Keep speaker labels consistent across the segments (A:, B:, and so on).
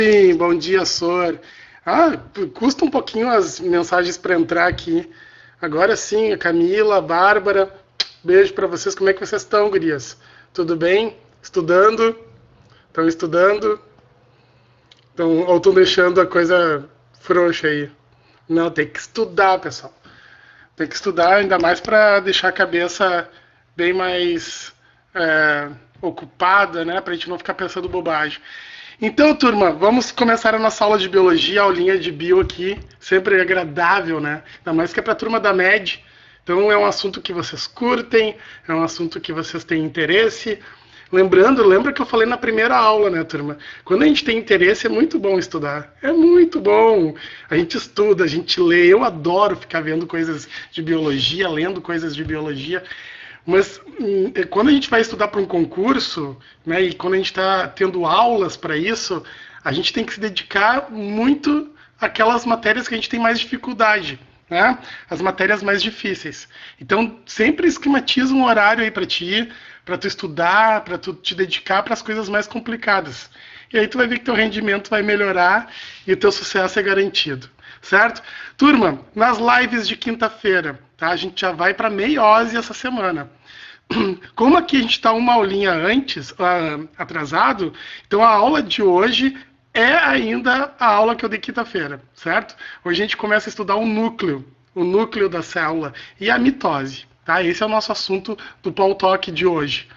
A: Sim, bom dia, Sor. Custa um pouquinho as mensagens para entrar aqui. Agora sim, a Camila, a Bárbara, beijo para vocês. Como é que vocês estão, gurias? Tudo bem? Estudando? Estão estudando? Ou estão deixando a coisa frouxa aí? Não, tem que estudar, pessoal. Tem que estudar, ainda mais para deixar a cabeça bem mais ocupada, né? Para a gente não ficar pensando bobagem. Então, turma, vamos começar a nossa aula de biologia, a aulinha de bio aqui, sempre agradável, né? Ainda mais que é para a turma da MED. Então, é um assunto que vocês curtem, é um assunto que vocês têm interesse. Lembra que eu falei na primeira aula, né, turma? Quando a gente tem interesse, é muito bom estudar. É muito bom. A gente estuda, a gente lê. Eu adoro ficar vendo coisas de biologia, lendo coisas de biologia. Mas quando a gente vai estudar para um concurso, né, e quando a gente está tendo aulas para isso, a gente tem que se dedicar muito àquelas matérias que a gente tem mais dificuldade, né? As matérias mais difíceis. Então, sempre esquematiza um horário aí para tu estudar, para tu te dedicar para as coisas mais complicadas. E aí tu vai ver que teu rendimento vai melhorar e o teu sucesso é garantido. Certo? Turma, nas lives de quinta-feira, tá? A gente já vai para meiose essa semana. Como aqui a gente está uma aulinha antes, atrasado, então a aula de hoje é ainda a aula que eu dei quinta-feira, certo? Hoje a gente começa a estudar o núcleo da célula e a mitose, tá? Esse é o nosso assunto do Paul Talk de hoje,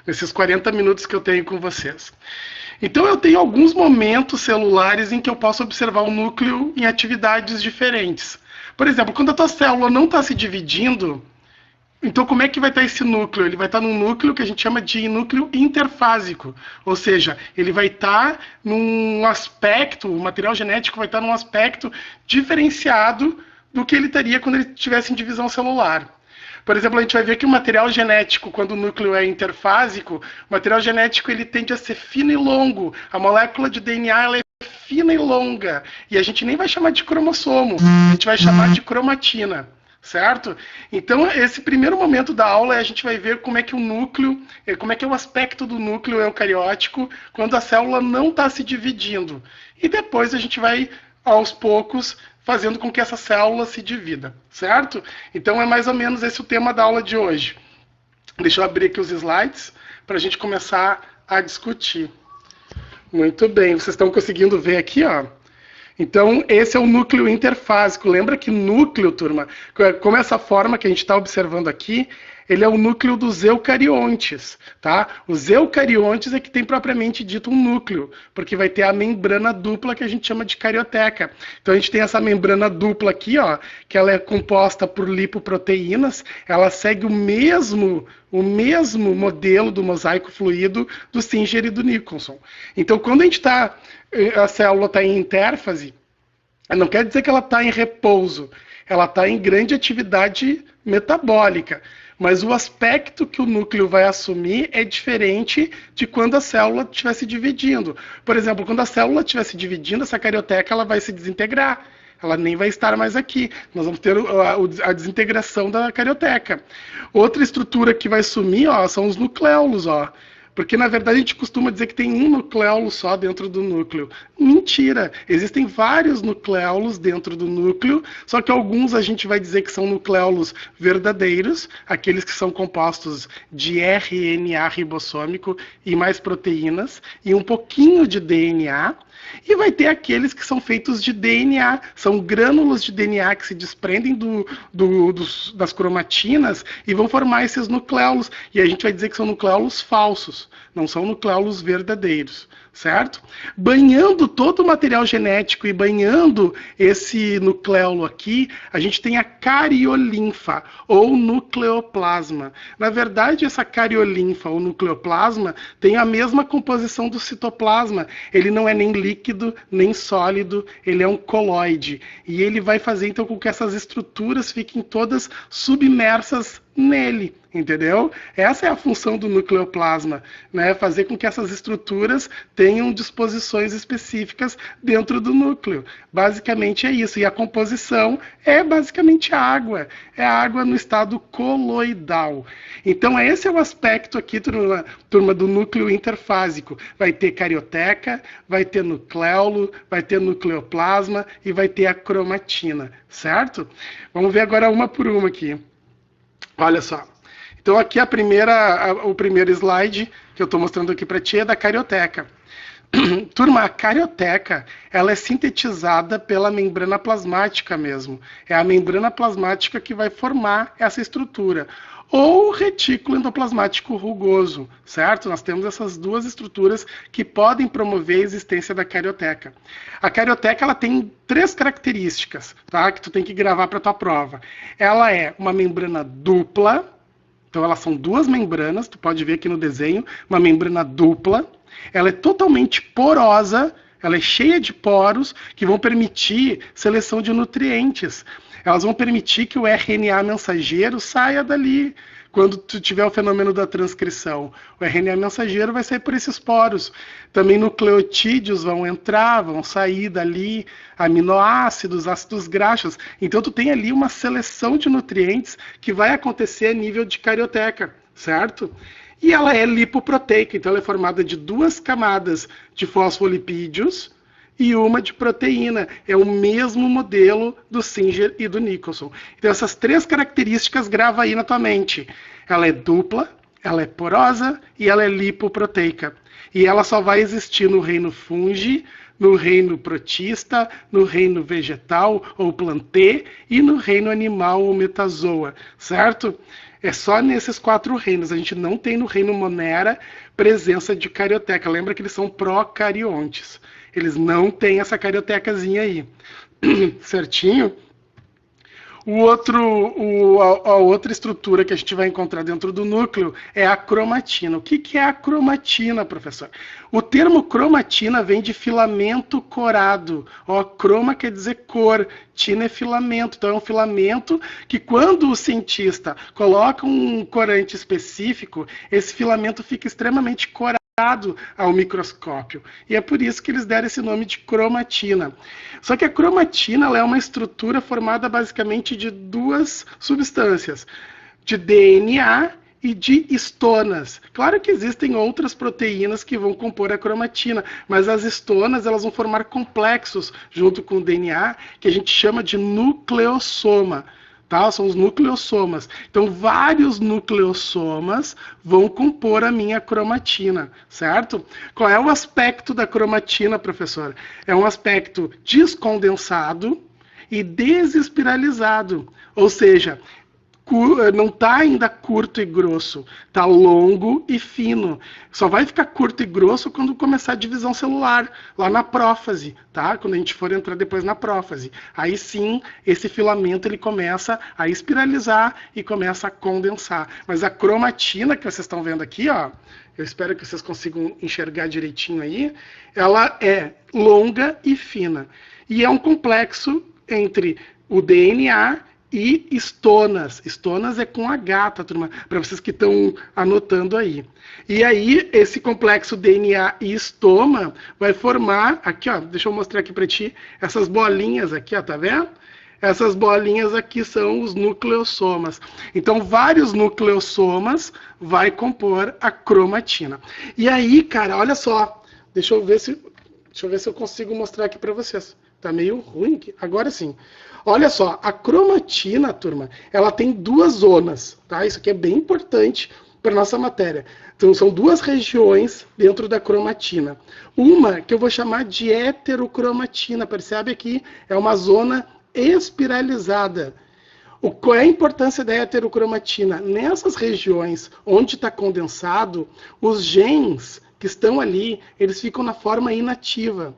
A: nesses 40 minutos que eu tenho com vocês. Então eu tenho alguns momentos celulares em que eu posso observar o núcleo em atividades diferentes. Por exemplo, quando a tua célula não está se dividindo, então como é que vai estar esse núcleo? Ele vai estar num núcleo que a gente chama de núcleo interfásico, ou seja, ele vai estar num aspecto, o material genético vai estar num aspecto diferenciado do que ele estaria quando ele estivesse em divisão celular. Por exemplo, a gente vai ver que o material genético, quando o núcleo é interfásico, o material genético ele tende a ser fino e longo. A molécula de DNA ela é fina e longa. E a gente nem vai chamar de cromossomo, a gente vai chamar de cromatina. Certo? Então, esse primeiro momento da aula a gente vai ver como é que o núcleo, como é que é o aspecto do núcleo eucariótico quando a célula não está se dividindo. E depois a gente vai, aos poucos, fazendo com que essa célula se divida, certo? Então é mais ou menos esse o tema da aula de hoje. Deixa eu abrir aqui os slides para a gente começar a discutir. Muito bem, vocês estão conseguindo ver aqui, ó? Então, esse é o núcleo interfásico. Lembra que núcleo, turma, como essa forma que a gente está observando aqui, ele é o núcleo dos eucariontes, tá? Os eucariontes é que tem propriamente dito um núcleo, porque vai ter a membrana dupla que a gente chama de carioteca. Então a gente tem essa membrana dupla aqui, ó, que ela é composta por lipoproteínas, ela segue o mesmo modelo do mosaico fluido do Singer e do Nicholson. Então quando a célula está em intérfase, não quer dizer que ela está em repouso, ela está em grande atividade metabólica. Mas o aspecto que o núcleo vai assumir é diferente de quando a célula estiver se dividindo. Por exemplo, quando a célula estiver se dividindo, essa carioteca ela vai se desintegrar. Ela nem vai estar mais aqui. Nós vamos ter a desintegração da carioteca. Outra estrutura que vai sumir, ó, são os nucléolos, ó. Porque, na verdade, a gente costuma dizer que tem um nucleolo só dentro do núcleo. Mentira! Existem vários nucleolos dentro do núcleo, só que alguns a gente vai dizer que são nucleolos verdadeiros, aqueles que são compostos de RNA ribossômico e mais proteínas, e um pouquinho de DNA. E vai ter aqueles que são feitos de DNA, são grânulos de DNA que se desprendem das cromatinas e vão formar esses nucleolos. E a gente vai dizer que são nucleolos falsos, não são nucleolos verdadeiros, certo? Banhando todo o material genético e banhando esse nucleolo aqui, a gente tem a cariolinfa, ou nucleoplasma. Na verdade, essa cariolinfa, ou nucleoplasma, tem a mesma composição do citoplasma. Ele não é nem líquido, nem sólido, ele é um coloide. E ele vai fazer, então, com que essas estruturas fiquem todas submersas nele, entendeu? Essa é a função do nucleoplasma, né? Fazer com que essas estruturas ganham disposições específicas dentro do núcleo. Basicamente é isso. E a composição é basicamente água. É água no estado coloidal. Então esse é o aspecto aqui, turma, do núcleo interfásico. Vai ter carioteca, vai ter nucleolo, vai ter nucleoplasma e vai ter a cromatina, certo? Vamos ver agora uma por uma aqui. Olha só. Então aqui o primeiro slide que eu estou mostrando aqui para ti é da carioteca. Turma, a carioteca, ela é sintetizada pela membrana plasmática mesmo. É a membrana plasmática que vai formar essa estrutura. Ou retículo endoplasmático rugoso, certo? Nós temos essas duas estruturas que podem promover a existência da carioteca. A carioteca, ela tem 3 características, tá? Que tu tem que gravar para tua prova. Ela é uma membrana dupla, então elas são 2 membranas, tu pode ver aqui no desenho, uma membrana dupla. Ela é totalmente porosa, ela é cheia de poros que vão permitir seleção de nutrientes. Elas vão permitir que o RNA mensageiro saia dali. Quando tu tiver o fenômeno da transcrição, o RNA mensageiro vai sair por esses poros. Também nucleotídeos vão entrar, vão sair dali, aminoácidos, ácidos graxos. Então tu tem ali uma seleção de nutrientes que vai acontecer a nível de carioteca, certo? E ela é lipoproteica, então ela é formada de 2 camadas de fosfolipídios e uma de proteína. É o mesmo modelo do Singer e do Nicholson. Então essas 3 características grava aí na tua mente. Ela é dupla, ela é porosa e ela é lipoproteica. E ela só vai existir no reino fungi, no reino protista, no reino vegetal ou plantê e no reino animal ou metazoa, certo? É só nesses 4 reinos. A gente não tem no reino Monera presença de carioteca. Lembra que eles são procariontes. Eles não têm essa cariotecazinha aí. Certinho? A outra estrutura que a gente vai encontrar dentro do núcleo é a cromatina. O que é a cromatina, professor? O termo cromatina vem de filamento corado. Ó, croma quer dizer cor, tina é filamento. Então é um filamento que quando o cientista coloca um corante específico, esse filamento fica extremamente corado ao microscópio. E é por isso que eles deram esse nome de cromatina. Só que a cromatina ela é uma estrutura formada basicamente de 2 substâncias, de DNA e de histonas. Claro que existem outras proteínas que vão compor a cromatina, mas as histonas elas vão formar complexos junto com o DNA, que a gente chama de nucleossoma. Tá? São os nucleossomas. Então, vários nucleossomas vão compor a minha cromatina, certo? Qual é o aspecto da cromatina, professor? É um aspecto descondensado e desespiralizado. Ou seja, não está ainda curto e grosso, está longo e fino. Só vai ficar curto e grosso quando começar a divisão celular, lá na prófase, tá? Quando a gente for entrar depois na prófase. Aí sim, esse filamento ele começa a espiralizar e começa a condensar. Mas a cromatina que vocês estão vendo aqui, ó, eu espero que vocês consigam enxergar direitinho aí, ela é longa e fina. E é um complexo entre o DNA e histonas. Histonas é com H, tá, turma? Para vocês que estão anotando aí. E aí, esse complexo DNA e histoma vai formar, aqui, ó, deixa eu mostrar aqui para ti, essas bolinhas aqui, ó, tá vendo? Essas bolinhas aqui são os nucleossomas. Então, vários nucleossomas vai compor a cromatina. E aí, cara, olha só, deixa eu ver se eu consigo mostrar aqui para vocês. Tá meio ruim aqui. Agora sim. Olha só, a cromatina, turma, ela tem 2 zonas, tá? Isso aqui é bem importante para nossa matéria. Então, são 2 regiões dentro da cromatina. Uma que eu vou chamar de heterocromatina, percebe aqui? É uma zona espiralizada. Qual é a importância da heterocromatina? Nessas regiões onde está condensado, os genes que estão ali, eles ficam na forma inativa.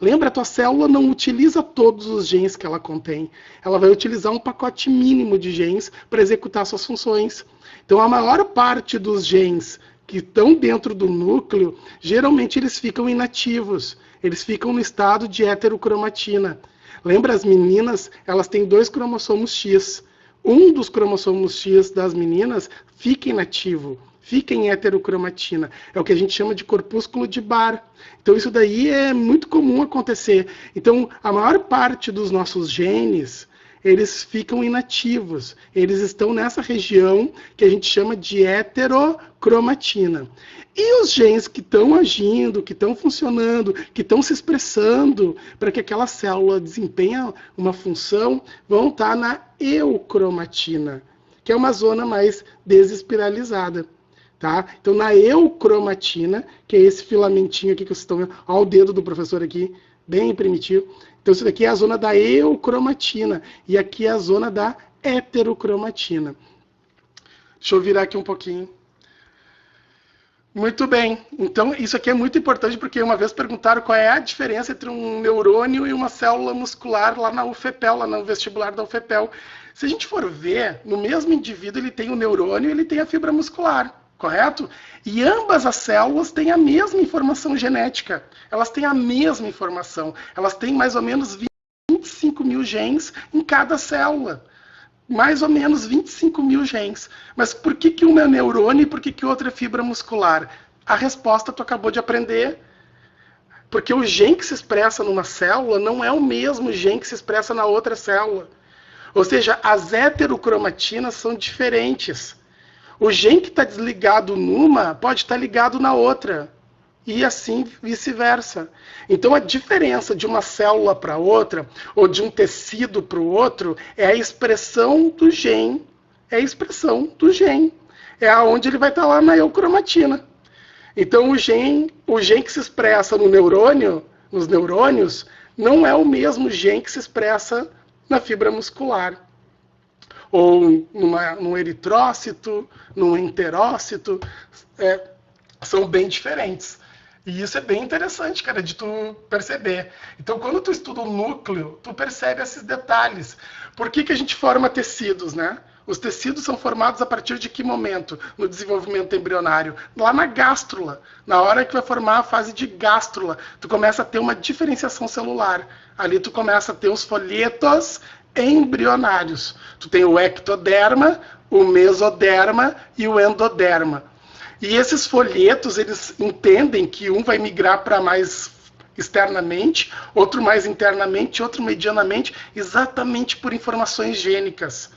A: Lembra, a tua célula não utiliza todos os genes que ela contém. Ela vai utilizar um pacote mínimo de genes para executar suas funções. Então, a maior parte dos genes que estão dentro do núcleo, geralmente eles ficam inativos. Eles ficam no estado de heterocromatina. Lembra, as meninas, elas têm 2 cromossomos X. Um dos cromossomos X das meninas fica inativo, fica em heterocromatina. É o que a gente chama de corpúsculo de Barr. Então isso daí é muito comum acontecer. Então a maior parte dos nossos genes, eles ficam inativos. Eles estão nessa região que a gente chama de heterocromatina. E os genes que estão agindo, que estão funcionando, que estão se expressando para que aquela célula desempenhe uma função, vão estar na eucromatina, que é uma zona mais desespiralizada. Tá? Então, na eucromatina, que é esse filamentinho aqui que vocês estão vendo, olha o dedo do professor aqui, bem primitivo. Então, isso daqui é a zona da eucromatina, e aqui é a zona da heterocromatina. Deixa eu virar aqui um pouquinho. Muito bem. Então, isso aqui é muito importante, porque uma vez perguntaram qual é a diferença entre um neurônio e uma célula muscular lá na UFPEL, lá no vestibular da UFPEL. Se a gente for ver, no mesmo indivíduo ele tem o neurônio e ele tem a fibra muscular, correto? E ambas as células têm a mesma informação genética. Elas têm a mesma informação. Elas têm mais ou menos 25 mil genes em cada célula. Mais ou menos 25 mil genes. Mas por que uma é neurônio e por que outra é fibra muscular? A resposta tu acabou de aprender. Porque o gene que se expressa numa célula não é o mesmo gene que se expressa na outra célula. Ou seja, as heterocromatinas são diferentes. O gene que está desligado numa pode estar ligado na outra. E assim vice-versa. Então a diferença de uma célula para outra, ou de um tecido para o outro, é a expressão do gene. É a expressão do gene. É aonde ele vai estar lá na eucromatina. Então o gene que se expressa no neurônio, nos neurônios, não é o mesmo gene que se expressa na fibra muscular. Ou num eritrócito, num enterócito, são bem diferentes. E isso é bem interessante, cara, de tu perceber. Então, quando tu estuda o núcleo, tu percebe esses detalhes. Por que a gente forma tecidos, né? Os tecidos são formados a partir de que momento no desenvolvimento embrionário? Lá na gástrula. Na hora que vai formar a fase de gástrula, tu começa a ter uma diferenciação celular. Ali tu começa a ter os folhetos embrionários. Tu tem o ectoderma, o mesoderma e o endoderma. E esses folhetos, eles entendem que um vai migrar para mais externamente, outro mais internamente, outro medianamente, exatamente por informações gênicas,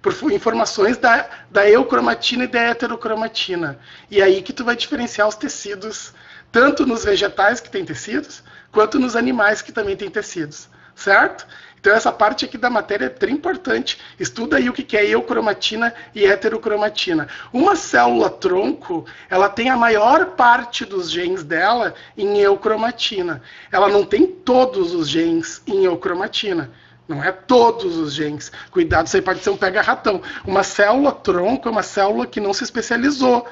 A: por informações da eucromatina e da heterocromatina. E aí que tu vai diferenciar os tecidos, tanto nos vegetais que têm tecidos, quanto nos animais que também têm tecidos, certo? Então essa parte aqui da matéria é bem importante. Estuda aí o que é eucromatina e heterocromatina. Uma célula tronco, ela tem a maior parte dos genes dela em eucromatina. Ela não tem todos os genes em eucromatina. Não é todos os genes. Cuidado, isso aí pode ser um pega-ratão. Uma célula tronco é uma célula que não se especializou.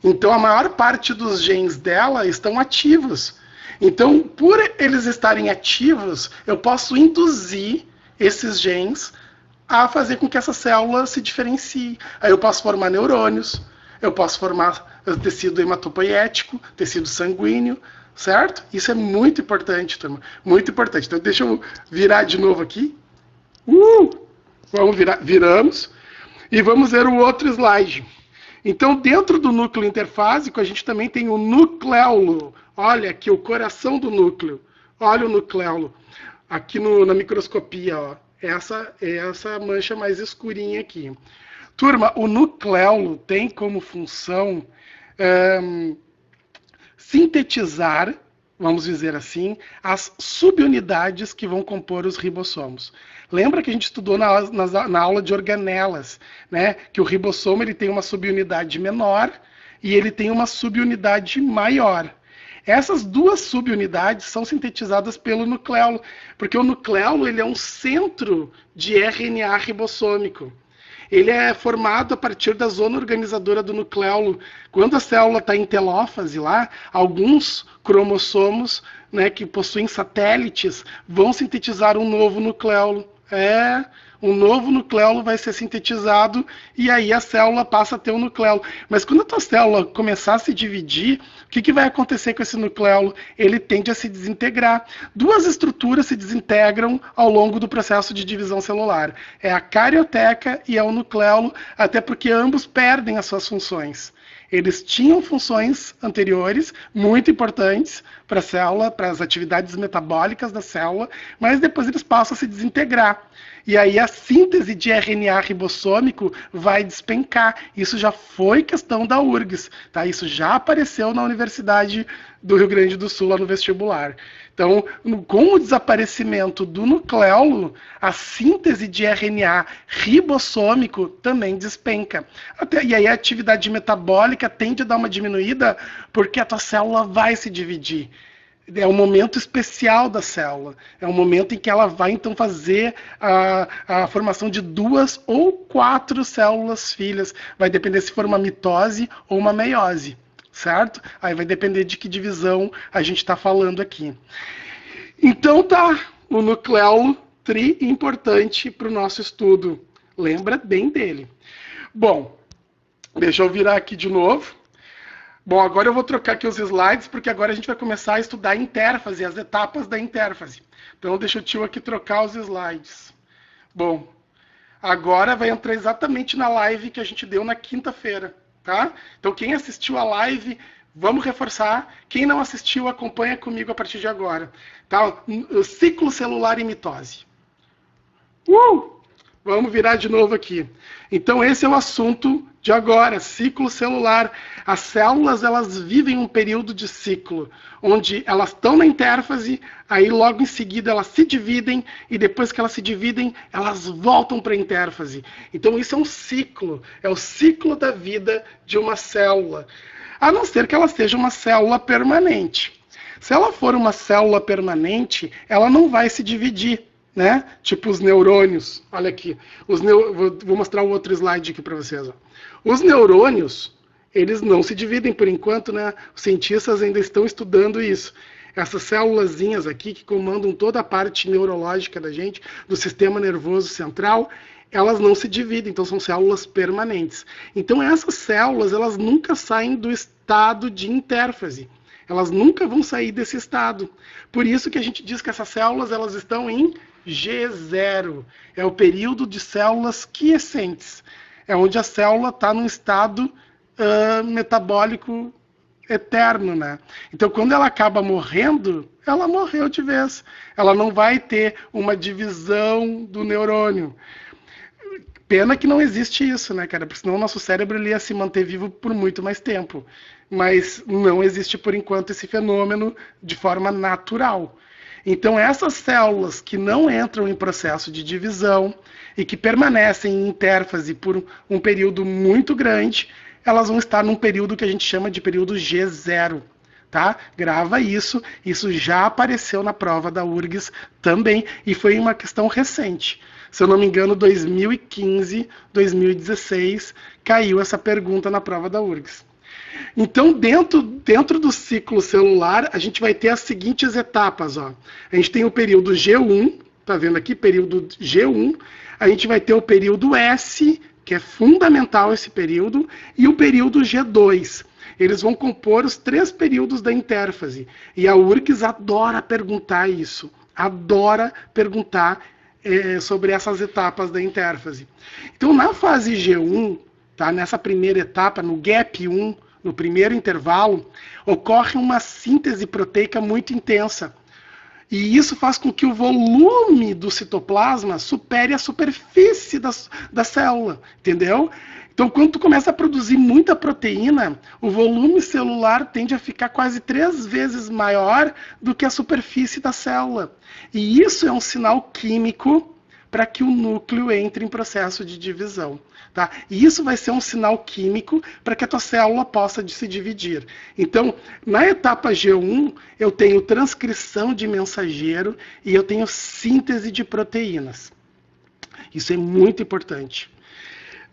A: Então a maior parte dos genes dela estão ativos. Então, por eles estarem ativos, eu posso induzir esses genes a fazer com que essa célula se diferencie. Aí eu posso formar neurônios, eu posso formar tecido hematopoético, tecido sanguíneo, certo? Isso é muito importante, turma. Muito importante. Então, deixa eu virar de novo aqui. Vamos virar. Viramos. E vamos ver o outro slide. Então, dentro do núcleo interfásico, a gente também tem o nucleolo. Olha aqui o coração do núcleo. Olha o nucleolo. Aqui na microscopia, ó. Essa mancha mais escurinha aqui. Turma, o nucleolo tem como função sintetizar, vamos dizer assim, as subunidades que vão compor os ribossomos. Lembra que a gente estudou na aula de organelas, né? Que o ribossomo ele tem uma subunidade menor e ele tem uma subunidade maior. Essas duas subunidades são sintetizadas pelo nucleolo, porque o nucleolo ele é um centro de RNA ribossômico. Ele é formado a partir da zona organizadora do nucleolo. Quando a célula está em telófase lá, alguns cromossomos, né, que possuem satélites vão sintetizar um novo nucleolo. Um novo nucleolo vai ser sintetizado e aí a célula passa a ter um nucleolo. Mas quando a tua célula começar a se dividir, o que vai acontecer com esse nucleolo? Ele tende a se desintegrar. Duas estruturas se desintegram ao longo do processo de divisão celular. É a carioteca e é o nucleolo, até porque ambos perdem as suas funções. Eles tinham funções anteriores muito importantes para a célula, para as atividades metabólicas da célula, mas depois eles passam a se desintegrar. E aí a síntese de RNA ribossômico vai despencar. Isso já foi questão da URGS, tá? Isso já apareceu na Universidade do Rio Grande do Sul, lá no vestibular. Então, com o desaparecimento do nucleolo, a síntese de RNA ribossômico também despenca. E aí a atividade metabólica tende a dar uma diminuída porque a tua célula vai se dividir. É um momento especial da célula. É um momento em que ela vai, então, fazer a formação de 2 ou 4 células filhas. Vai depender se for uma mitose ou uma meiose, certo? Aí vai depender de que divisão a gente está falando aqui. Então, tá. O nucleolo tri importante para o nosso estudo. Lembra bem dele. Bom, deixa eu virar aqui de novo. Bom, agora eu vou trocar aqui os slides, porque agora a gente vai começar a estudar a intérfase, as etapas da intérfase. Então, deixa o tio aqui trocar os slides. Bom, agora vai entrar exatamente na live que a gente deu na quinta-feira, tá? Então, quem assistiu a live, vamos reforçar. Quem não assistiu, acompanha comigo a partir de agora. Tá? O ciclo celular e mitose. Vamos virar de novo aqui. Então, esse é o assunto de agora, ciclo celular. As células, elas vivem um período de ciclo, onde elas estão na intérfase, aí logo em seguida elas se dividem, e depois que elas se dividem, elas voltam para a intérfase. Então, isso é um ciclo, é o ciclo da vida de uma célula, a não ser que ela seja uma célula permanente. Se ela for uma célula permanente, ela não vai se dividir, né? Tipo os neurônios. Olha aqui. Vou mostrar o outro slide aqui para vocês. Ó. Os neurônios, eles não se dividem por enquanto, né? Os cientistas ainda estão estudando isso. Essas célulazinhas aqui que comandam toda a parte neurológica da gente, do sistema nervoso central, elas não se dividem, então são células permanentes. Então essas células, elas nunca saem do estado de intérfase. Elas nunca vão sair desse estado. Por isso que a gente diz que essas células, elas estão em G0. É o período de células quiescentes. É onde a célula está num estado metabólico eterno, né? Então, quando ela acaba morrendo, ela morreu de vez. Ela não vai ter uma divisão do neurônio. Pena que não existe isso, né, cara? Porque senão o nosso cérebro ele ia se manter vivo por muito mais tempo. Mas não existe, por enquanto, esse fenômeno de forma natural. Então, essas células que não entram em processo de divisão e que permanecem em intérfase por um período muito grande, elas vão estar num período que a gente chama de período G0. Tá? Grava isso já apareceu na prova da URGS também, e foi uma questão recente. Se eu não me engano, 2015, 2016, caiu essa pergunta na prova da URGS. Então, dentro do ciclo celular, a gente vai ter as seguintes etapas. Ó. A gente tem o período G1, tá vendo aqui? Período G1. A gente vai ter o período S, que é fundamental esse período, e o período G2. Eles vão compor os 3 períodos da intérfase. E a URGS adora perguntar isso. Adora perguntar sobre essas etapas da intérfase. Então, na fase G1, tá, nessa primeira etapa, no gap 1, no primeiro intervalo, ocorre uma síntese proteica muito intensa. E isso faz com que o volume do citoplasma supere a superfície da célula, entendeu? Então, quando tu começa a produzir muita proteína, o volume celular tende a ficar quase 3 vezes maior do que a superfície da célula. E isso é um sinal químico para que o núcleo entre em processo de divisão. Tá? E isso vai ser um sinal químico para que a tua célula possa se dividir. Então, na etapa G1, eu tenho transcrição de mensageiro e eu tenho síntese de proteínas. Isso é muito importante.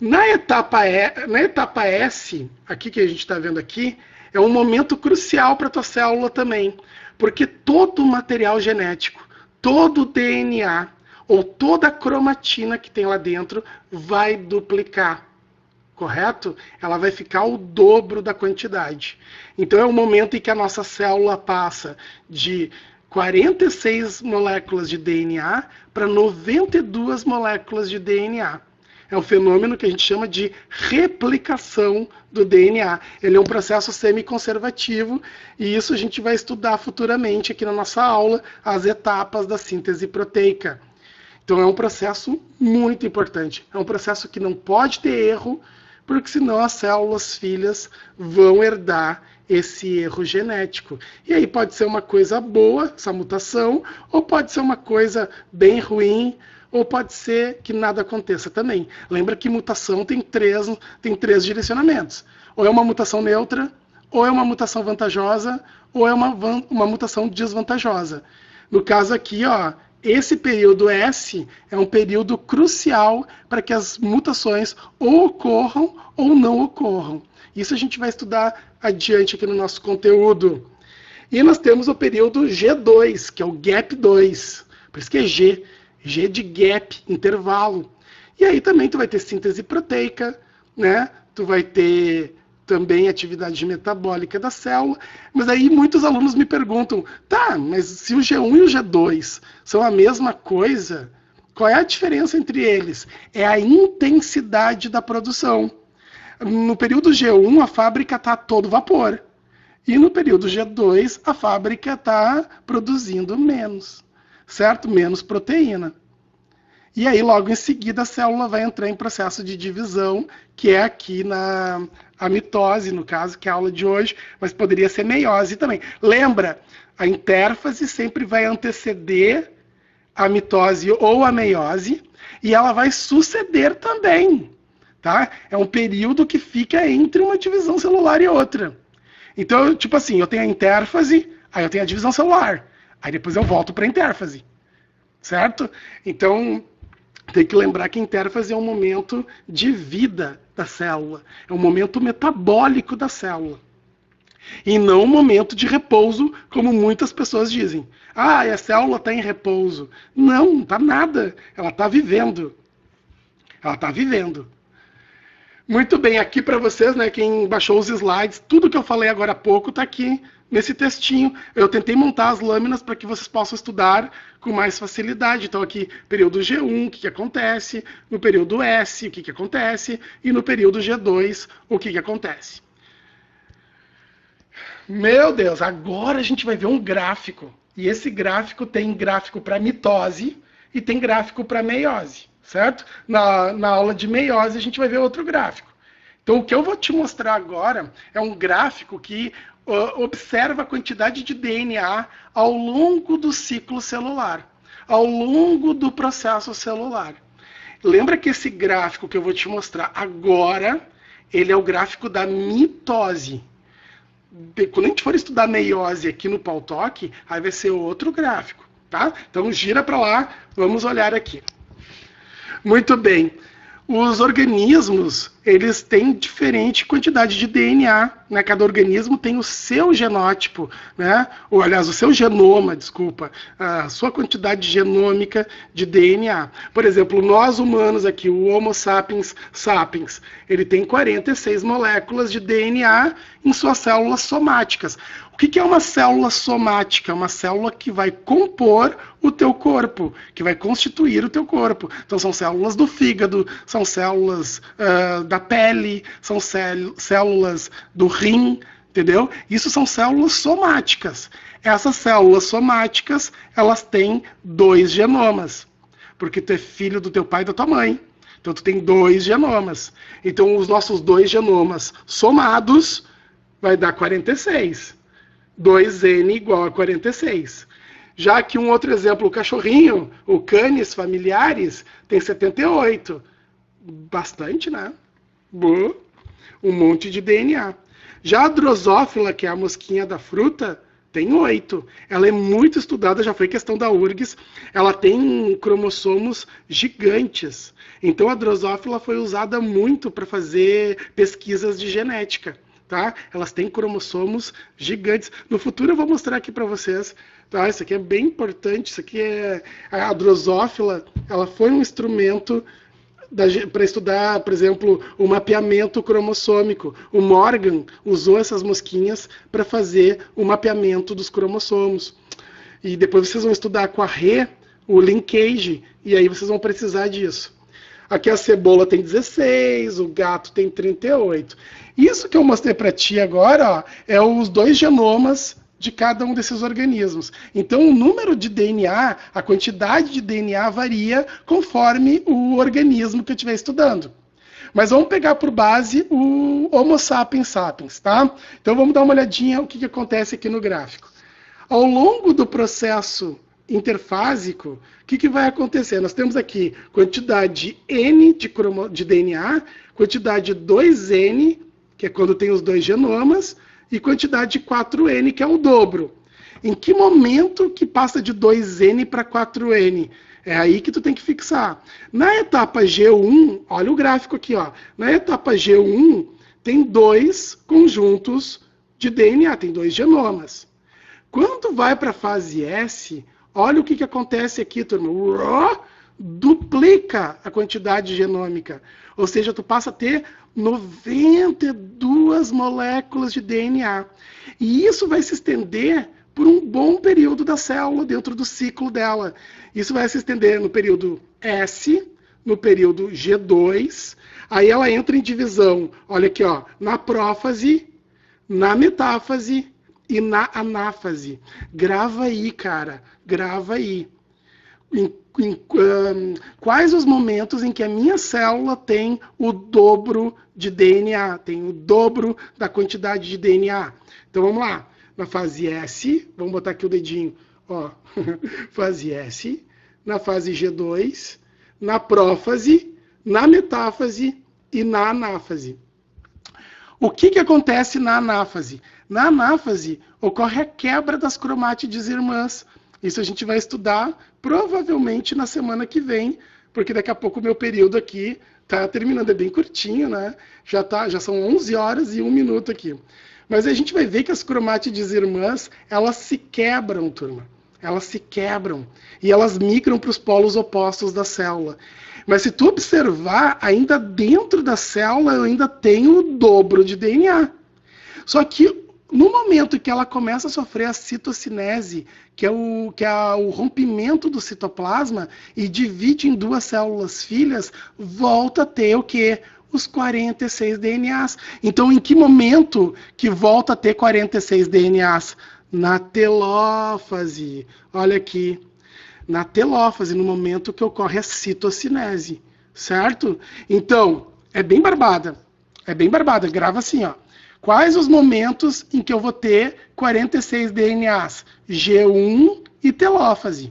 A: Na etapa S, aqui que a gente está vendo aqui, é um momento crucial para a tua célula também, porque todo o material genético, todo o DNA, ou toda a cromatina que tem lá dentro vai duplicar, correto? Ela vai ficar o dobro da quantidade. Então é o momento em que a nossa célula passa de 46 moléculas de DNA para 92 moléculas de DNA. É um fenômeno que a gente chama de replicação do DNA. Ele é um processo semi-conservativo e isso a gente vai estudar futuramente aqui na nossa aula, as etapas da síntese proteica. Então é um processo muito importante. É um processo que não pode ter erro, porque senão as células filhas vão herdar esse erro genético. E aí pode ser uma coisa boa, essa mutação, ou pode ser uma coisa bem ruim, ou pode ser que nada aconteça também. Lembra que mutação tem três direcionamentos. Ou é uma mutação neutra, ou é uma mutação vantajosa, ou é uma mutação desvantajosa. No caso aqui, ó, esse período S é um período crucial para que as mutações ou ocorram ou não ocorram. Isso a gente vai estudar adiante aqui no nosso conteúdo. E nós temos o período G2, que é o Gap 2. Por isso que é G. G de gap, intervalo. E aí também tu vai ter síntese proteica, né? Tu vai ter também atividade metabólica da célula. Mas aí muitos alunos me perguntam, tá, mas se o G1 e o G2 são a mesma coisa, qual é a diferença entre eles? É a intensidade da produção. No período G1, a fábrica está a todo vapor. E no período G2, a fábrica está produzindo menos, certo? Menos proteína. E aí, logo em seguida, a célula vai entrar em processo de divisão, que é aqui a mitose, no caso, que é a aula de hoje, mas poderia ser meiose também. Lembra, a intérfase sempre vai anteceder a mitose ou a meiose, e ela vai suceder também. Tá? É um período que fica entre uma divisão celular e outra. Então, tipo assim, eu tenho a intérfase, aí eu tenho a divisão celular, aí depois eu volto para a intérfase, certo? Então, tem que lembrar que a intérfase é um momento de vida da célula, é um momento metabólico da célula, e não um momento de repouso, como muitas pessoas dizem. Ah, a célula está em repouso. Não, não está nada, ela está vivendo. Ela está vivendo. Muito bem, aqui para vocês, né, quem baixou os slides, tudo que eu falei agora há pouco está aqui nesse textinho. Eu tentei montar as lâminas para que vocês possam estudar com mais facilidade. Então aqui, período G1, o que acontece, no período S, o que acontece, e no período G2, o que acontece. Meu Deus, agora a gente vai ver um gráfico. E esse gráfico tem gráfico para mitose e tem gráfico para meiose. Certo? Na aula de meiose a gente vai ver outro gráfico. Então o que eu vou te mostrar agora é um gráfico que observa a quantidade de DNA ao longo do ciclo celular, ao longo do processo celular. Lembra que esse gráfico que eu vou te mostrar agora, ele é o gráfico da mitose. Quando a gente for estudar meiose aqui no Paltalk, aí vai ser outro gráfico, tá? Então gira para lá, vamos olhar aqui. Muito bem. Os organismos, eles têm diferente quantidade de DNA, né? Cada organismo tem o seu genótipo, né? Ou, aliás, o seu genoma, desculpa, a sua quantidade genômica de DNA. Por exemplo, nós humanos aqui, o Homo sapiens sapiens, ele tem 46 moléculas de DNA em suas células somáticas. O que é uma célula somática? É uma célula que vai compor o teu corpo, que vai constituir o teu corpo. Então são células do fígado, são células da pele, são células do rim, entendeu? Isso são células somáticas. Essas células somáticas, elas têm 2 genomas, porque tu é filho do teu pai e da tua mãe. Então tu tem 2 genomas. Então os nossos 2 genomas somados vai dar 46. 2N igual a 46. Já que um outro exemplo, o cachorrinho, o canis familiares, tem 78. Bastante, né? Um monte de DNA. Já a drosófila, que é a mosquinha da fruta, tem 8. Ela é muito estudada, já foi questão da URGS. Ela tem cromossomos gigantes. Então a drosófila foi usada muito para fazer pesquisas de genética. Tá? Elas têm cromossomos gigantes. No futuro eu vou mostrar aqui para vocês. Tá? Isso aqui é bem importante. Isso aqui é a drosófila. Ela foi um instrumento para estudar, por exemplo, o mapeamento cromossômico. O Morgan usou essas mosquinhas para fazer o mapeamento dos cromossomos. E depois vocês vão estudar com a Rê o linkage, e aí vocês vão precisar disso. Aqui a cebola tem 16, o gato tem 38. Isso que eu mostrei para ti agora, ó, é os 2 genomas de cada um desses organismos. Então, o número de DNA, a quantidade de DNA varia conforme o organismo que eu estiver estudando. Mas vamos pegar por base o Homo sapiens sapiens, tá? Então, vamos dar uma olhadinha o que acontece aqui no gráfico. Ao longo do processo interfásico, o que vai acontecer? Nós temos aqui quantidade N de DNA, quantidade 2N, que é quando tem os 2 genomas, e quantidade 4N, que é o dobro. Em que momento que passa de 2N para 4N? É aí que tu tem que fixar. Na etapa G1, olha o gráfico aqui, ó. Na etapa G1, tem 2 conjuntos de DNA, tem 2 genomas. Quando vai para a fase S, olha o que acontece aqui, turma. Duplica a quantidade genômica. Ou seja, tu passa a ter 92 moléculas de DNA. E isso vai se estender por um bom período da célula dentro do ciclo dela. Isso vai se estender no período S, no período G2, aí ela entra em divisão, olha aqui, ó, na prófase, na metáfase e na anáfase. Grava aí, cara, grava aí. Quais os momentos em que a minha célula tem o dobro de DNA, tem o dobro da quantidade de DNA? Então vamos lá, na fase S, vamos botar aqui o dedinho, ó, fase S, na fase G2, na prófase, na metáfase e na anáfase. O que acontece na anáfase? Na anáfase ocorre a quebra das cromátides irmãs. Isso a gente vai estudar provavelmente na semana que vem, porque daqui a pouco o meu período aqui está terminando, é bem curtinho, né? Já são 11 horas e 1 minuto aqui. Mas a gente vai ver que as cromátides irmãs, elas se quebram, turma. Elas se quebram e elas migram para os polos opostos da célula. Mas se tu observar, ainda dentro da célula eu ainda tenho o dobro de DNA. Só que no momento que ela começa a sofrer a citocinese, que é o rompimento do citoplasma, e divide em 2 células filhas, volta a ter o quê? Os 46 DNAs. Então, em que momento que volta a ter 46 DNAs? Na telófase. Olha aqui. Na telófase, no momento que ocorre a citocinese. Certo? Então, é bem barbada. É bem barbada. Grava assim, ó. Quais os momentos em que eu vou ter 46 DNAs? G1 e telófase.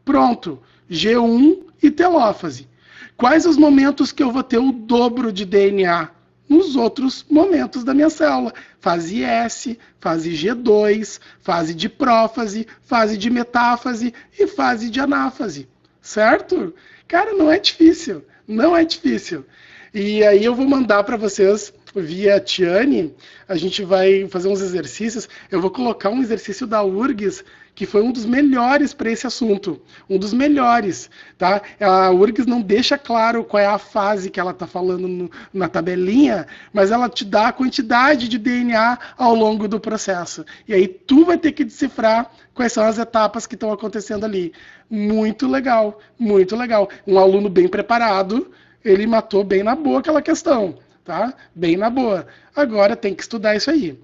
A: Pronto. G1 e telófase. Quais os momentos que eu vou ter o dobro de DNA? Nos outros momentos da minha célula. Fase S, fase G2, fase de prófase, fase de metáfase e fase de anáfase. Certo? Cara, não é difícil. Não é difícil. E aí eu vou mandar para vocês via Tiane, a gente vai fazer uns exercícios. Eu vou colocar um exercício da URGS, que foi um dos melhores para esse assunto. Um dos melhores, tá? A URGS não deixa claro qual é a fase que ela está falando na tabelinha, mas ela te dá a quantidade de DNA ao longo do processo. E aí tu vai ter que decifrar quais são as etapas que estão acontecendo ali. Muito legal, muito legal. Um aluno bem preparado, ele matou bem na boa aquela questão. Tá? Bem na boa. Agora tem que estudar isso aí.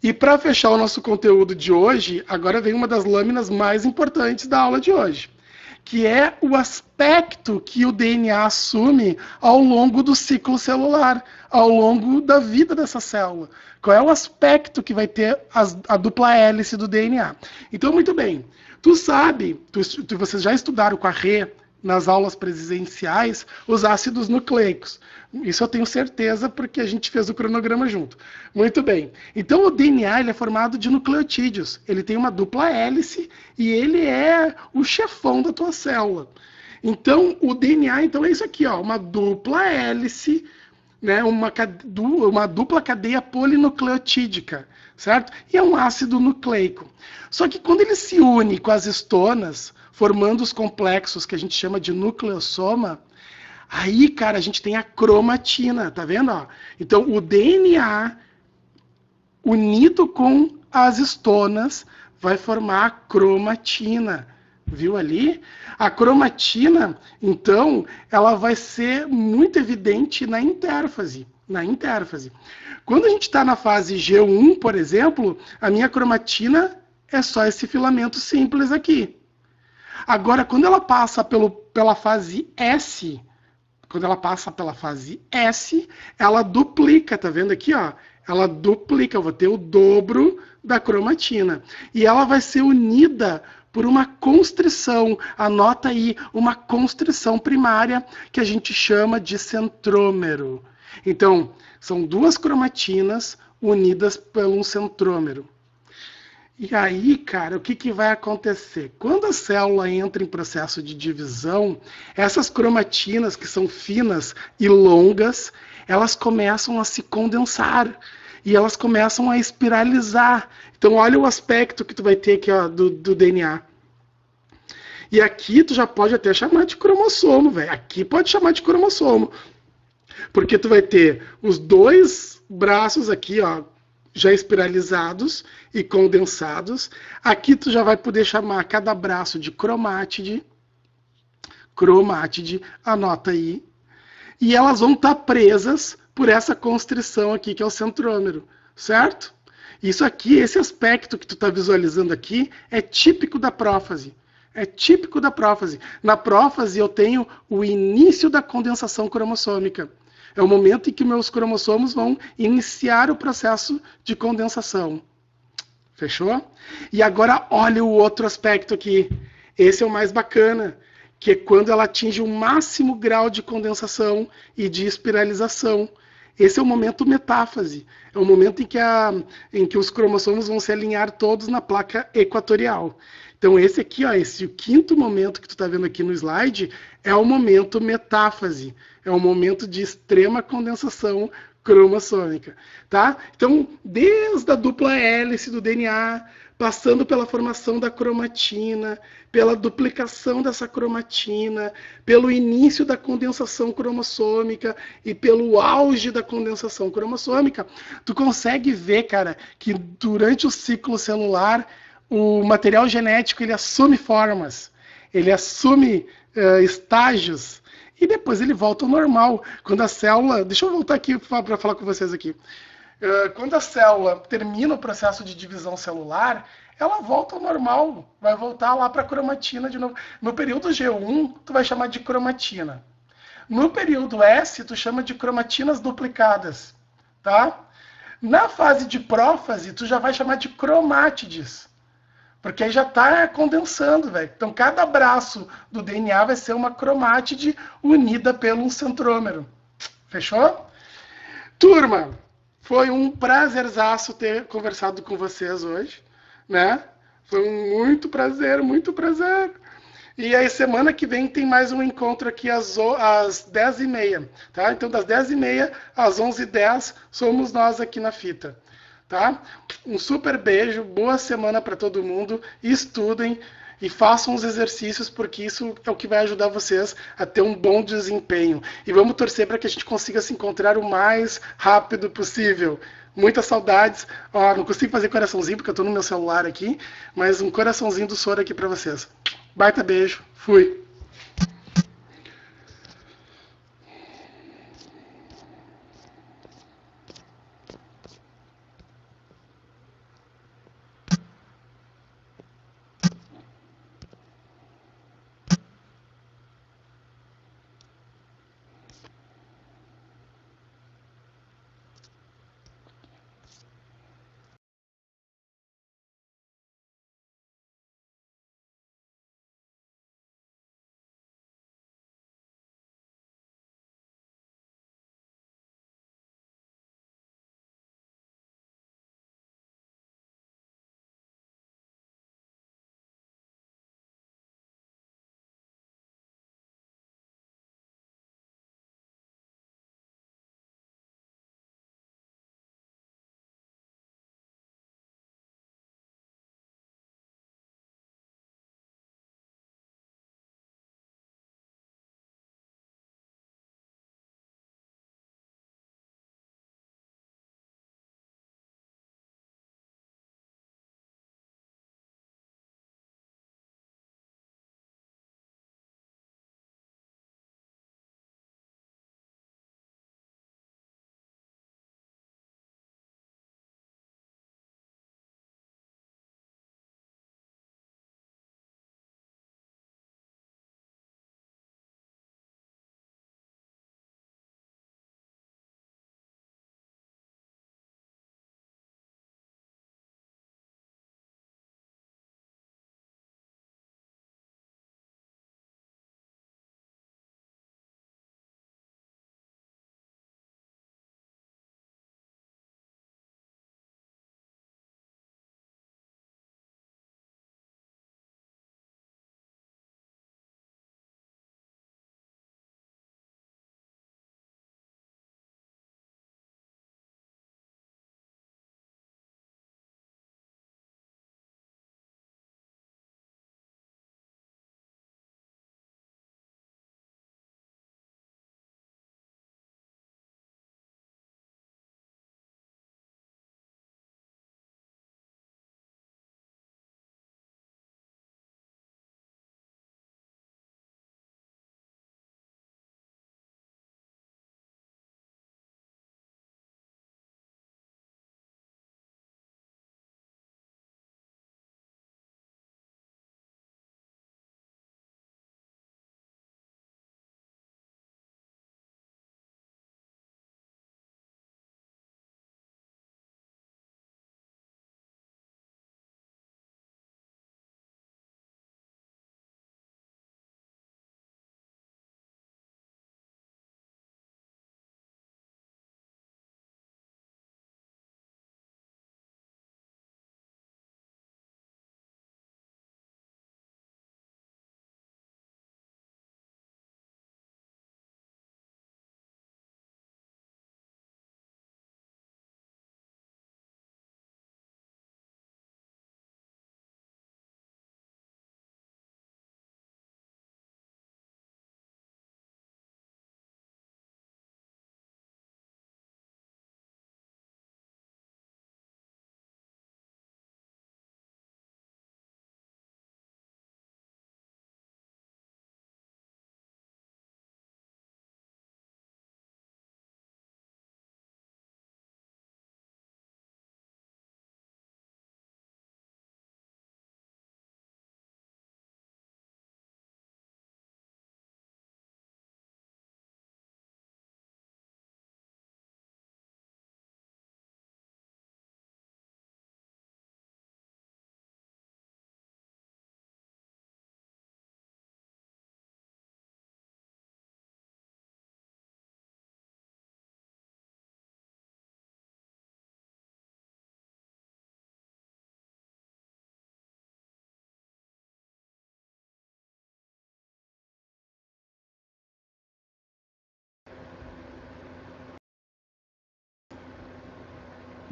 A: E para fechar o nosso conteúdo de hoje, agora vem uma das lâminas mais importantes da aula de hoje, que é o aspecto que o DNA assume ao longo do ciclo celular, ao longo da vida dessa célula. Qual é o aspecto que vai ter a dupla hélice do DNA? Então, muito bem. Tu sabe, vocês já estudaram com a Rê, nas aulas presenciais, os ácidos nucleicos. Isso eu tenho certeza porque a gente fez o cronograma junto. Muito bem. Então o DNA ele é formado de nucleotídeos. Ele tem uma dupla hélice e ele é o chefão da tua célula. Então o DNA então é isso aqui, ó, uma dupla hélice, né, uma dupla cadeia polinucleotídica, certo? E é um ácido nucleico. Só que quando ele se une com as histonas, formando os complexos que a gente chama de nucleossoma, aí, cara, a gente tem a cromatina, tá vendo? Ó? Então, o DNA unido com as histonas vai formar a cromatina, Viu ali? A cromatina, então, ela vai ser muito evidente na intérfase. Na intérfase. Quando a gente está na fase G1, por exemplo, a minha cromatina é só esse filamento simples aqui. Agora, quando ela passa pela fase S, quando ela passa pela fase S, ela duplica, tá vendo aqui, ó? Ela duplica, eu vou ter o dobro da cromatina. E ela vai ser unida por uma constrição, anota aí, uma constrição primária que a gente chama de centrômero. Então, são duas cromatinas unidas por um centrômero. E aí, cara, o que, que vai acontecer? Quando a célula entra em processo de divisão, essas cromatinas, que são finas e longas, elas começam a se condensar e elas começam a espiralizar. Então, olha o aspecto que tu vai ter aqui, ó, do DNA. E aqui tu já pode até chamar de cromossomo, velho. Aqui pode chamar de cromossomo. Porque tu vai ter os dois braços aqui, ó, já espiralizados e condensados. Aqui tu já vai poder chamar cada braço de cromátide. Cromátide, anota aí. E elas vão estar presas por essa constrição aqui, que é o centrômero, certo? Isso aqui, esse aspecto que tu está visualizando aqui, é típico da prófase. É típico da prófase. Na prófase eu tenho o início da condensação cromossômica. É o momento em que meus cromossomos vão iniciar o processo de condensação. Fechou? E agora olha o outro aspecto aqui. Esse é o mais bacana, que é quando ela atinge o máximo grau de condensação e de espiralização. Esse é o momento metáfase. É o momento em que os cromossomos vão se alinhar todos na placa equatorial. Então esse aqui, ó, esse quinto momento que tu está vendo aqui no slide, é o momento metáfase. É o momento de extrema condensação cromossômica, tá? Então, desde a dupla hélice do DNA, passando pela formação da cromatina, pela duplicação dessa cromatina, pelo início da condensação cromossômica e pelo auge da condensação cromossômica, tu consegue ver, cara, que durante o ciclo celular, o material genético ele assume formas, ele assume estágios, e depois ele volta ao normal. Quando a célula... Deixa eu voltar aqui para falar com vocês aqui. Quando a célula termina o processo de divisão celular, ela volta ao normal. Vai voltar lá para a cromatina de novo. No período G1, tu vai chamar de cromatina. No período S, tu chama de cromatinas duplicadas. Tá? Na fase de prófase, tu já vai chamar de cromátides. Porque aí já está condensando, velho. Então, cada braço do DNA vai ser uma cromátide unida pelo centrômero. Fechou? Turma, foi um prazerzaço ter conversado com vocês hoje, né? Foi um muito prazer, muito prazer. E aí, semana que vem tem mais um encontro aqui às 10h30, tá? Então, das 10h30 às 11h10, somos nós aqui na fita. Tá? Um super beijo, boa semana para todo mundo, estudem e façam os exercícios, porque isso é o que vai ajudar vocês a ter um bom desempenho. E vamos torcer para que a gente consiga se encontrar o mais rápido possível. Muitas saudades. Ó, não consigo fazer coraçãozinho porque eu estou no meu celular aqui, mas um coraçãozinho do Soro aqui para vocês. Baita beijo, fui.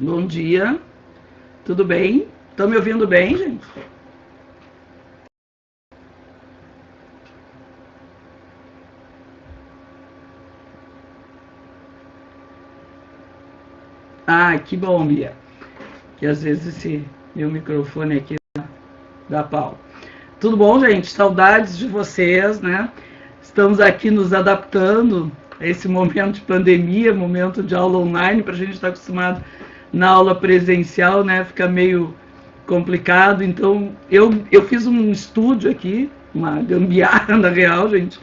B: Bom dia. Tudo bem? Estão me ouvindo bem, gente? Ah, que bom, Bia. Que às vezes esse meu microfone aqui dá pau. Tudo bom, gente? Saudades de vocês, né? Estamos aqui nos adaptando a esse momento de pandemia, momento de aula online, para a gente estar acostumado na aula presencial, né? Fica meio complicado. Então, eu fiz um estúdio aqui, uma gambiarra na real, gente,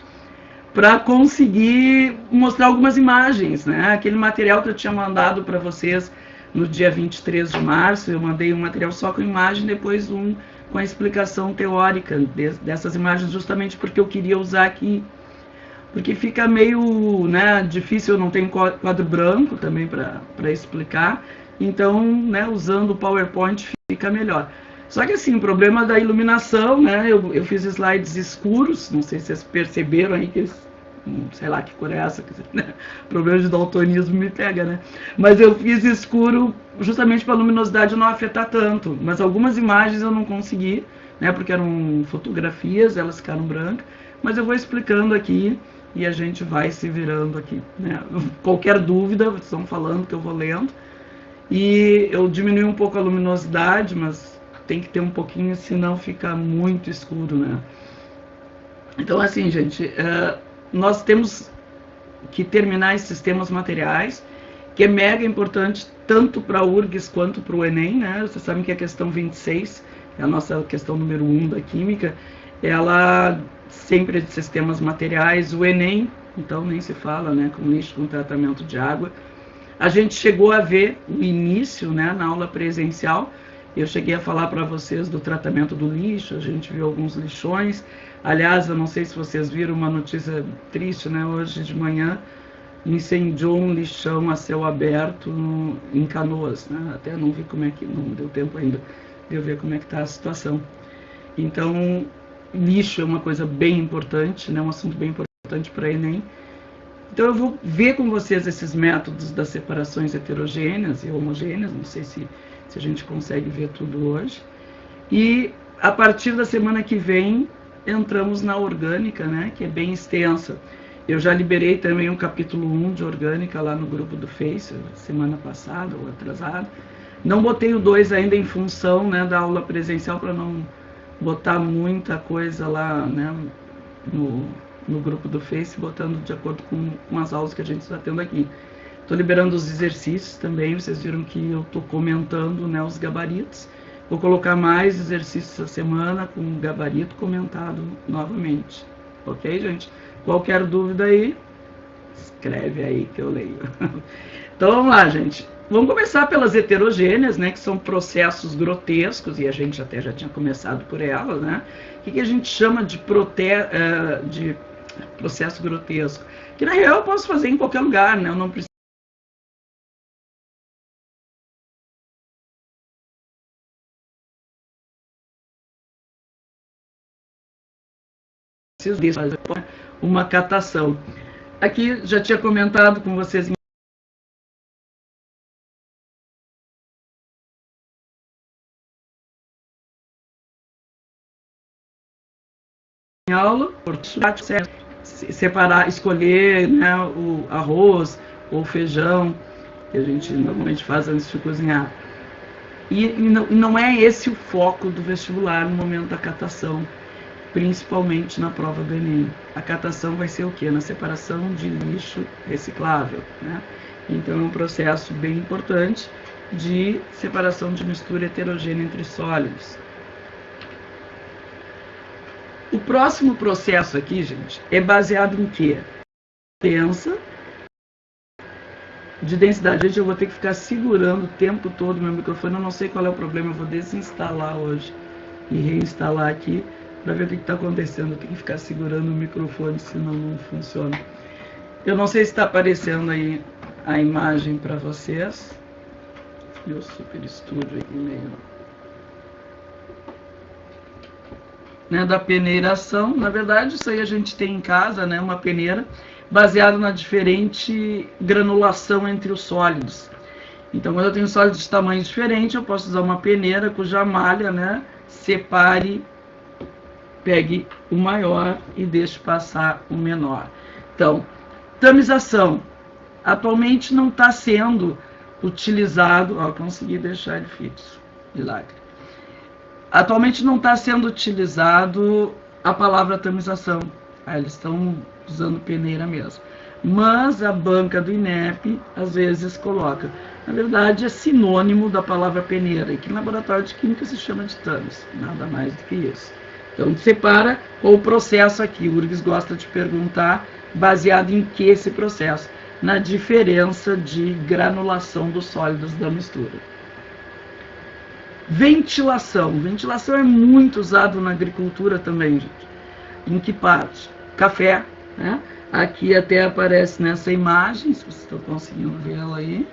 B: para conseguir mostrar algumas imagens, né? Aquele material que eu tinha mandado para vocês no dia 23 de março, eu mandei um material só com imagem, depois um com a explicação teórica dessas imagens, justamente porque eu queria usar aqui, porque fica meio, né, difícil, eu não tenho quadro branco também para explicar, então, né, usando o PowerPoint fica melhor. Só que assim, o problema da iluminação, né, eu fiz slides escuros, não sei se vocês perceberam aí que eles, sei lá que cor é essa, né? Problema de daltonismo me pega, né? Mas eu fiz escuro justamente para a luminosidade não afetar tanto, mas algumas imagens eu não consegui, né, porque eram fotografias, elas ficaram brancas, mas eu vou explicando aqui e a gente vai se virando aqui, né? Qualquer dúvida, vocês estão falando que eu vou lendo. E eu diminui um pouco a luminosidade, mas tem que ter um pouquinho, senão fica muito escuro, né? Então, assim, gente, nós temos que terminar esses temas materiais, que é mega importante tanto para a URGS quanto para o Enem, né? Vocês sabem que a questão 26, é a nossa questão número 1 da Química, ela sempre é de sistemas materiais, o Enem, então nem se fala, né, com lixo, com tratamento de água. A gente chegou a ver o início, né, na aula presencial, eu cheguei a falar para vocês do tratamento do lixo, a gente viu alguns lixões. Aliás, eu não sei se vocês viram uma notícia triste, né, hoje de manhã, incendiou um lixão a céu aberto em Canoas, né? Até não vi como é que, não deu tempo ainda de eu ver como é que está a situação. Então, lixo é uma coisa bem importante, né, um assunto bem importante para Enem. Então eu vou ver com vocês esses métodos das separações heterogêneas e homogêneas, não sei se a gente consegue ver tudo hoje. E a partir da semana que vem entramos na orgânica, né, que é bem extensa. Eu já liberei também um capítulo 1 de orgânica lá no grupo do Face, semana passada ou atrasada. Não botei o 2 ainda em função, né, da aula presencial, para não botar muita coisa lá, né, no grupo do Face, botando de acordo com as aulas que a gente está tendo aqui. Estou liberando os exercícios também, vocês viram que eu estou comentando, né, os gabaritos. Vou colocar mais exercícios essa semana com o gabarito comentado novamente. Ok, gente? Qualquer dúvida aí, escreve aí que eu leio. Então vamos lá, gente. Vamos começar pelas heterogêneas, né, que são processos grotescos, e a gente até já tinha começado por elas, né? O que a gente chama de processo grotesco? Que na real eu posso fazer em qualquer lugar, né? Eu não preciso de fazer uma catação. Aqui já tinha comentado com vocês em aula, separar, escolher, né, o arroz ou feijão, que a gente normalmente faz antes de cozinhar. E não é esse o foco do vestibular no momento da catação, principalmente na prova do Enem. A catação vai ser o quê? Na separação de lixo reciclável, né? Então é um processo bem importante de separação de mistura heterogênea entre sólidos. O próximo processo aqui, gente, é baseado em quê? Diferença de densidade. Gente, eu vou ter que ficar segurando o tempo todo meu microfone, eu não sei qual é o problema, eu vou desinstalar hoje e reinstalar aqui para ver o que está acontecendo. Eu tenho que ficar segurando o microfone, senão não funciona. Eu não sei se está aparecendo aí a imagem para vocês. Meu super estúdio aqui meio, né, da peneiração. Na verdade, isso aí a gente tem em casa, né, uma peneira baseada na diferente granulação entre os sólidos. Então, quando eu tenho sólidos de tamanho diferente, eu posso usar uma peneira cuja malha, né, separe, pegue o maior e deixe passar o menor. Então, tamização. Atualmente não está sendo utilizado, ó, consegui deixar ele fixo, milagre. Atualmente não está sendo utilizado a palavra tamização. Eles estão usando peneira mesmo. Mas a banca do INEP às vezes coloca. Na verdade é sinônimo da palavra peneira, e que no laboratório de química se chama de tamis, nada mais do que isso. Então separa o processo aqui. O URGS gosta de perguntar baseado em que esse processo? Na diferença de granulação dos sólidos da mistura. Ventilação. Ventilação é muito usado na agricultura também, gente. Em que parte? Café, né? Aqui até aparece nessa imagem, se vocês estão conseguindo vê-la aí.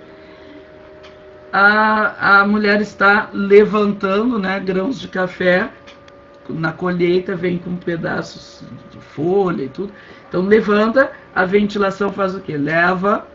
B: A mulher está levantando, né, grãos de café. Na colheita vem com pedaços de folha e tudo. Então levanta, a ventilação faz o quê? Leva